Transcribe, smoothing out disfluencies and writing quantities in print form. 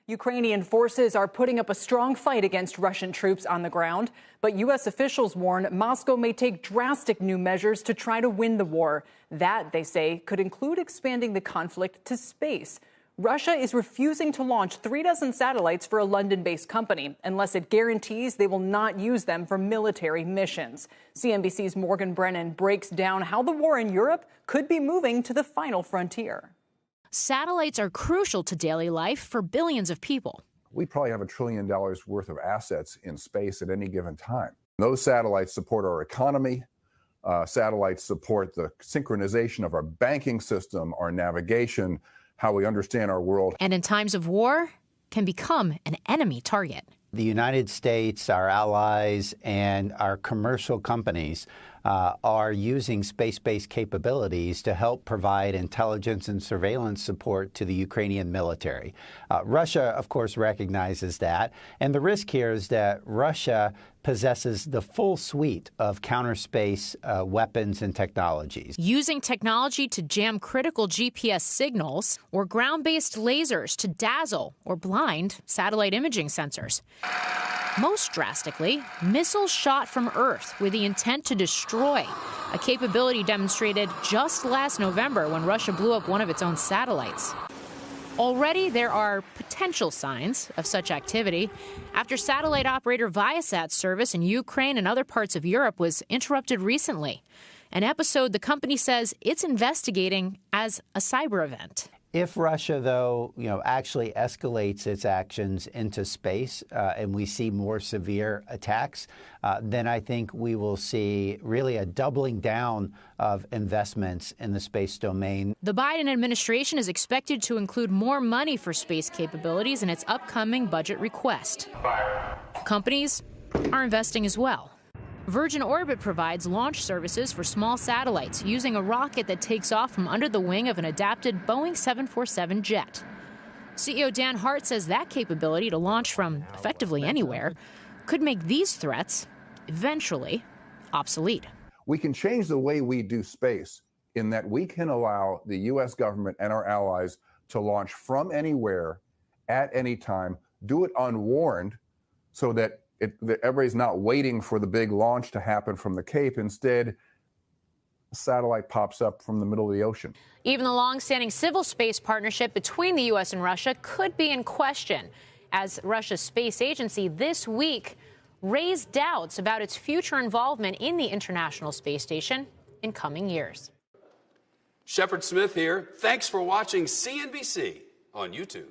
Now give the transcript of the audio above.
Ukrainian forces are putting up a strong fight against Russian troops on the ground, but U.S. officials warn Moscow may take drastic new measures to try to win the war. That, they say, could include expanding the conflict to space. Russia is refusing to launch 36 satellites for a London-based company unless it guarantees they will not use them for military missions. CNBC's Morgan Brennan breaks down how the war in Europe could be moving to the final frontier. Satellites are crucial to daily life for billions of people. We probably have $1 trillion worth of assets in space at any given time. Those satellites support our economy. Satellites support the synchronization of our banking system, our navigation, how we understand our world. And in times of war, can become an enemy target. The United States, our allies, and our commercial companies are using space-based capabilities to help provide intelligence and surveillance support to the Ukrainian military. Russia, of course, recognizes that. And the risk here is that Russia possesses the full suite of counter-space weapons and technologies. Using technology to jam critical GPS signals or ground-based lasers to dazzle or blind satellite imaging sensors. Most drastically, missiles shot from Earth with the intent to destroy, a capability demonstrated just last November when Russia blew up one of its own satellites. Already, there are potential signs of such activity after satellite operator Viasat's service in Ukraine and other parts of Europe was interrupted recently, an episode the company says it's investigating as a cyber event. If Russia, though, actually escalates its actions into space and we see more severe attacks, then I think we will see really a doubling down of investments in the space domain. The Biden administration is expected to include more money for space capabilities in its upcoming budget request. Companies are investing as well. Virgin Orbit provides launch services for small satellites using a rocket that takes off from under the wing of an adapted Boeing 747 jet. CEO Dan Hart says that capability to launch from effectively anywhere could make these threats eventually obsolete. We can change the way we do space in that we can allow the U.S. government and our allies to launch from anywhere at any time, do it unwarned so that everybody's not waiting for the big launch to happen from the Cape. Instead, a satellite pops up from the middle of the ocean. Even the long-standing civil space partnership between the U.S. and Russia could be in question as Russia's space agency this week raised doubts about its future involvement in the International Space Station in coming years. Shepard Smith here. Thanks for watching CNBC on YouTube.